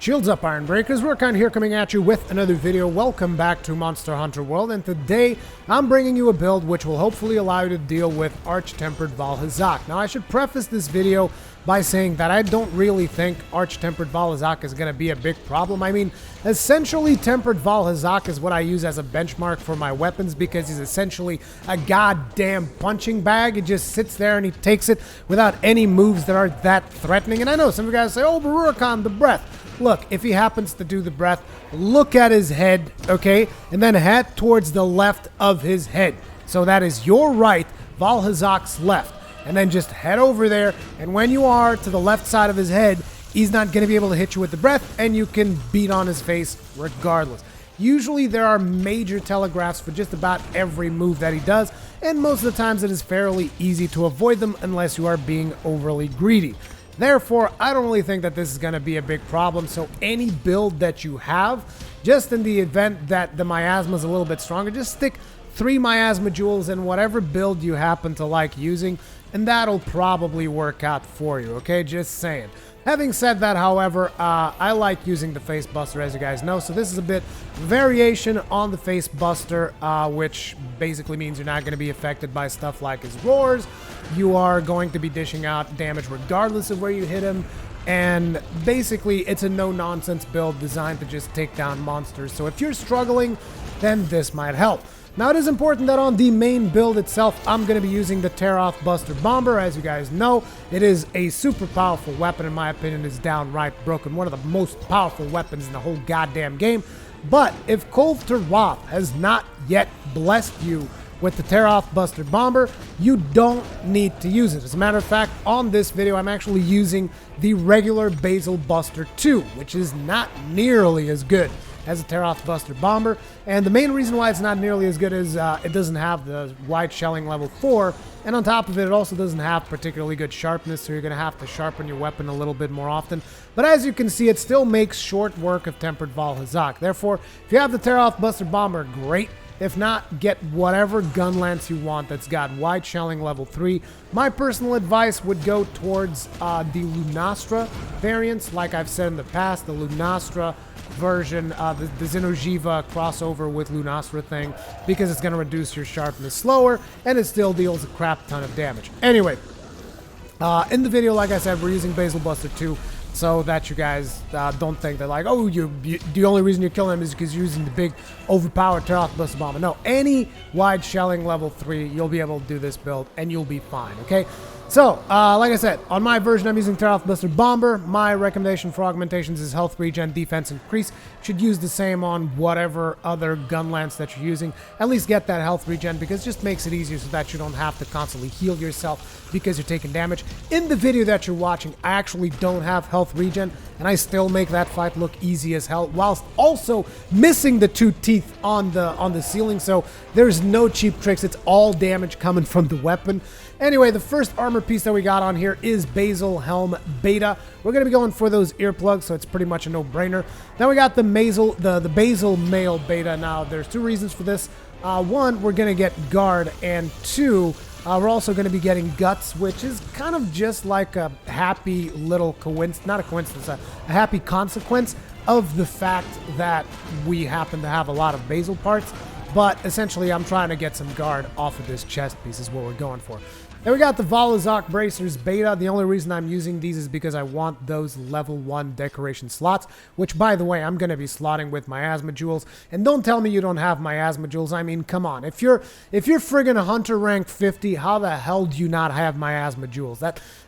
Shields up, Iron Breakers. Rurikhan here coming at you with another video. Welcome back to Monster Hunter World, and today I'm bringing you a build which will hopefully allow you to deal with Tempered Vaal Hazak. Now I should preface this video by saying that I don't really think Tempered Vaal Hazak is going to be a big problem. I mean, essentially Tempered Vaal Hazak is what I use as a benchmark for my weapons because he's essentially a goddamn punching bag. He just sits there and he takes it without any moves that are that threatening. And I know some of you guys say, oh, but Rurikhan, the breath. Look, if he happens to do the breath, look at his head, okay? And then head towards the left of his head. So that is your right, Vaal Hazak's left. And then just head over there, and when you are to the left side of his head, he's not going to be able to hit you with the breath, and you can beat on his face regardless. Usually there are major telegraphs for just about every move that he does, and most of the times it is fairly easy to avoid them unless you are being overly greedy. Therefore, I don't really think that this is going to be a big problem, so any build that you have, just in the event that the miasma is a little bit stronger, just stick 3 miasma jewels in whatever build you happen to like using, and that'll probably work out for you, okay? Just saying. Having said that, however, I like using the Facebuster, as you guys know, so this is a bit variation on the Facebuster, which basically means you're not going to be affected by stuff like his roars. You are going to be dishing out damage regardless of where you hit him, and basically it's a no-nonsense build designed to just take down monsters, so if you're struggling, then this might help. Now, it is important that on the main build itself, I'm going to be using the Buster Bomber. As you guys know, it is a super powerful weapon. In my opinion, it's downright broken. One of the most powerful weapons in the whole goddamn game. But if Kulfter Roth has not yet blessed you with the Buster Bomber, you don't need to use it. As a matter of fact, on this video, I'm actually using the regular Facebuster 2, which is not nearly as good as a Buster Bomber, and the main reason why it's not nearly as good is it doesn't have the wide shelling level 4, and on top of it, it also doesn't have particularly good sharpness, so you're going to have to sharpen your weapon a little bit more often. But as you can see, it still makes short work of Tempered Vaal Hazak. Therefore, if you have the Buster Bomber, great. If not, get whatever gun lance you want that's got wide shelling level 3. My personal advice would go towards the Lunastra variants. Like I've said in the past, the Lunastra version, the Xenojiva crossover with Lunastra thing, because it's going to reduce your sharpness slower, and it still deals a crap ton of damage. Anyway, in the video, like I said, we're using Facebuster 2, so that you guys don't think that, like, oh, the only reason you're killing him is because you're using the big, overpowered Buster Bomber. No, any wide shelling level 3, you'll be able to do this build, and you'll be fine, okay? So, like I said, on my version, I'm using Buster Bomber. My recommendation for augmentations is health regen, defense increase. Should use the same on whatever other gun lance that you're using. At least get that health regen, because it just makes it easier so that you don't have to constantly heal yourself because you're taking damage. In the video that you're watching, I actually don't have health regen, and I still make that fight look easy as hell, whilst also missing the 2 teeth on the ceiling, so there's no cheap tricks. It's all damage coming from the weapon. Anyway, the first armor piece that we got on here is Basil Helm Beta. We're going to be going for those earplugs, so it's pretty much a no-brainer. Then we got the Basil Male Beta. Now, there's 2 reasons for this. One, we're going to get Guard, and 2, we're also going to be getting Guts, which is kind of just like a happy little coincidence, not a coincidence, a happy consequence of the fact that we happen to have a lot of Basil parts. But essentially, I'm trying to get some Guard off of this chest piece is what we're going for. Then we got the Vaal Hazak Bracers Beta. The only reason I'm using these is because I want those level 1 decoration slots, which, by the way, I'm going to be slotting with miasma jewels. And don't tell me you don't have miasma jewels. I mean, come on. If you're friggin' a hunter rank 50, how the hell do you not have miasma jewels?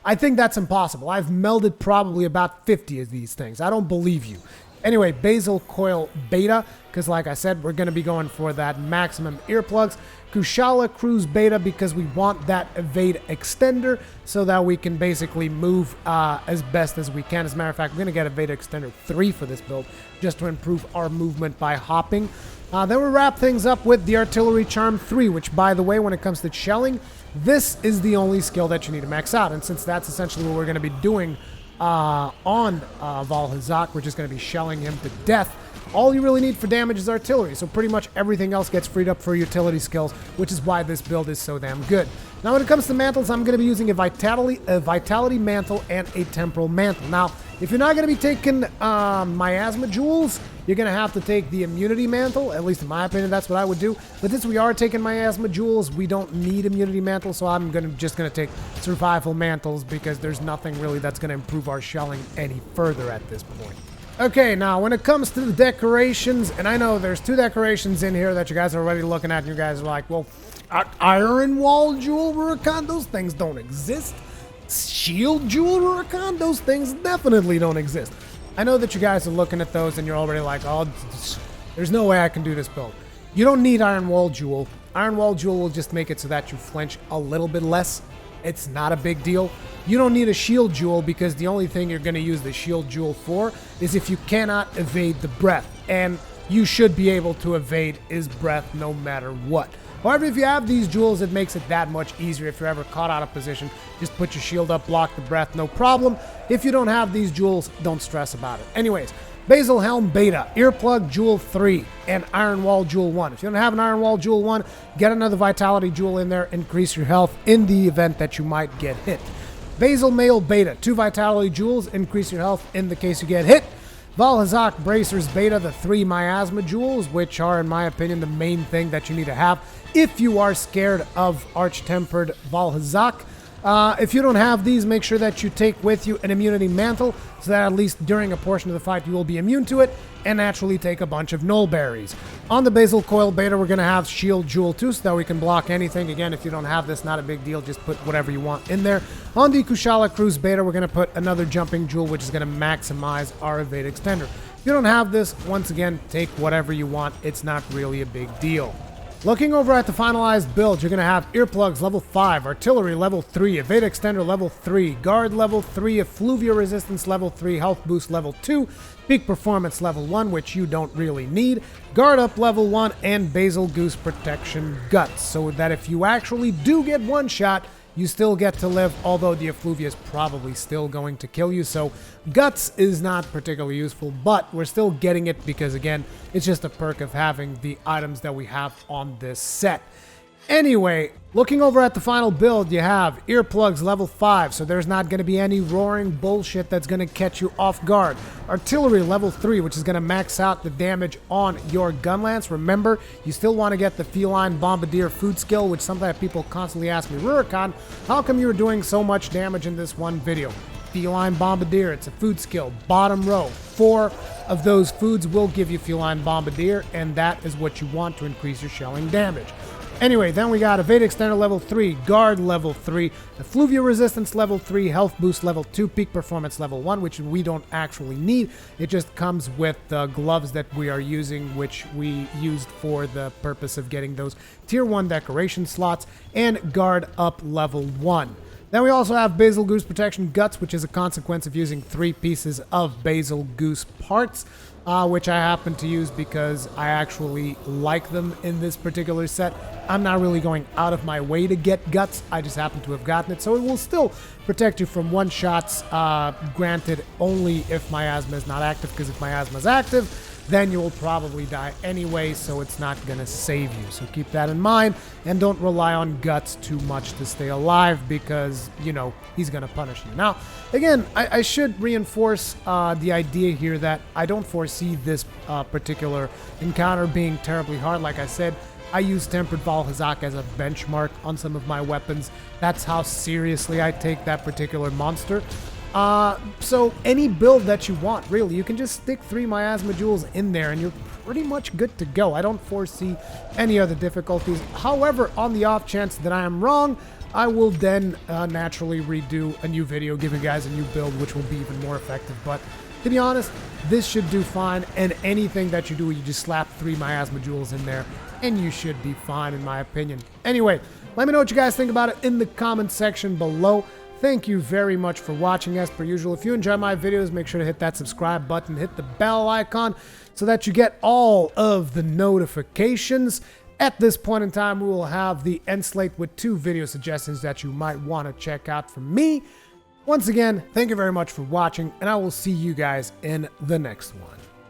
I think that's impossible. I've melded probably about 50 of these things. I don't believe you. Anyway, Basil Coil Beta, because like I said, we're going to be going for that maximum earplugs. Kushala Cruise Beta, because we want that evade extender so that we can basically move as best as we can. As a matter of fact, we're going to get evade extender 3 for this build, just to improve our movement by hopping. Then we'll wrap things up with the Artillery Charm 3, which, by the way, when it comes to shelling, this is the only skill that you need to max out. And since that's essentially what we're going to be doing on Vaal Hazak, we're just going to be shelling him to death. All you really need for damage is artillery, so pretty much everything else gets freed up for utility skills, which is why this build is so damn good. Now when it comes to mantles, I'm going to be using a Vitality Mantle and a Temporal Mantle. Now, If you're not going to be taking miasma jewels, you're going to have to take the immunity mantle. At least in my opinion, that's what I would do. But since we are taking miasma jewels, we don't need immunity mantle, so I'm just going to take survival mantles because there's nothing really that's going to improve our shelling any further at this point. Okay, now when it comes to the decorations, and I know there's 2 decorations in here that you guys are already looking at, and you guys are like, well, iron wall jewel, Rurikhan, those things don't exist. Shield jewel, Rurikhan, those things definitely don't exist. I know that you guys are looking at those and you're already like, oh, there's no way I can do this build. You don't need iron wall jewel. Iron wall jewel will just make it so that you flinch a little bit less. It's not a big deal. You don't need a shield jewel because the only thing you're going to use the shield jewel for is if you cannot evade the breath. And you should be able to evade his breath no matter what. However, if you have these jewels, it makes it that much easier. If you're ever caught out of position, just put your shield up, block the breath, no problem. If you don't have these jewels, don't stress about it. Anyways, Basil Helm Beta, Earplug Jewel 3, and Iron Wall Jewel 1. If you don't have an Iron Wall Jewel 1, get another Vitality Jewel in there, increase your health in the event that you might get hit. Basil Mail Beta, 2 Vitality Jewels, increase your health in the case you get hit. Vaal Hazak Bracers Beta, the 3 Miasma Jewels, which are, in my opinion, the main thing that you need to have if you are scared of Tempered Vaal Hazak. If you don't have these, make sure that you take with you an immunity mantle so that at least during a portion of the fight you will be immune to it, and naturally take a bunch of null berries. On the Basil Coil Beta, we're going to have Shield Jewel 2 so that we can block anything. Again, if you don't have this, not a big deal, just put whatever you want in there. On the Kushala Cruise Beta, we're going to put another Jumping Jewel, which is going to maximize our Evade Extender. If you don't have this, once again, take whatever you want. It's not really a big deal. Looking over at the finalized build, you're going to have Earplugs level 5, Artillery level 3, Evade Extender level 3, Guard level 3, Effluvia Resistance level 3, Health Boost level 2, Peak Performance level 1, which you don't really need, Guard Up level 1, and Basil Goose Protection Guts, so that if you actually do get one shot, you still get to live, although the effluvia is probably still going to kill you, so Guts is not particularly useful, but we're still getting it because, again, it's just a perk of having the items that we have on this set. Anyway, looking over at the final build, you have Earplugs level 5, so there's not going to be any roaring bullshit that's going to catch you off guard. Artillery level 3, which is going to max out the damage on your gun lance. Remember, you still want to get the Feline Bombardier food skill, which something that people constantly ask me, Rurikhan, how come you were doing so much damage in this one video? Feline Bombardier, it's a food skill. Bottom row, 4 of those foods will give you Feline Bombardier, and that is what you want to increase your shelling damage. Anyway, then we got Evade Extender level 3, Guard level 3, Effluvia Resistance level 3, Health Boost level 2, Peak Performance level 1, which we don't actually need. It just comes with the gloves that we are using, which we used for the purpose of getting those Tier 1 decoration slots, and Guard Up level 1. Then we also have Basil Goose Protection Guts, which is a consequence of using 3 pieces of Basil Goose parts, which I happen to use because I actually like them in this particular set. I'm not really going out of my way to get Guts, I just happen to have gotten it, so it will still protect you from one-shots, granted only if miasma is not active, because if miasma is active, then you will probably die anyway, so it's not going to save you. So keep that in mind, and don't rely on Guts too much to stay alive, because, you know, he's going to punish you. Now, again, I should reinforce the idea here that I don't foresee this particular encounter being terribly hard. Like I said, I use Tempered Vaal Hazak as a benchmark on some of my weapons. That's how seriously I take that particular monster. So any build that you want, really, you can just stick 3 miasma jewels in there and you're pretty much good to go. I don't foresee any other difficulties. However, on the off chance that I am wrong, I will then naturally redo a new video, giving you guys a new build, which will be even more effective. But to be honest, this should do fine, and anything that you do, you just slap 3 miasma jewels in there, and you should be fine, in my opinion. Anyway, let me know what you guys think about it in the comment section below. Thank you very much for watching. As per usual, if you enjoy my videos, make sure to hit that subscribe button, hit the bell icon so that you get all of the notifications. At this point in time, we will have the end slate with 2 video suggestions that you might want to check out from me. Once again, thank you very much for watching, and I will see you guys in the next one.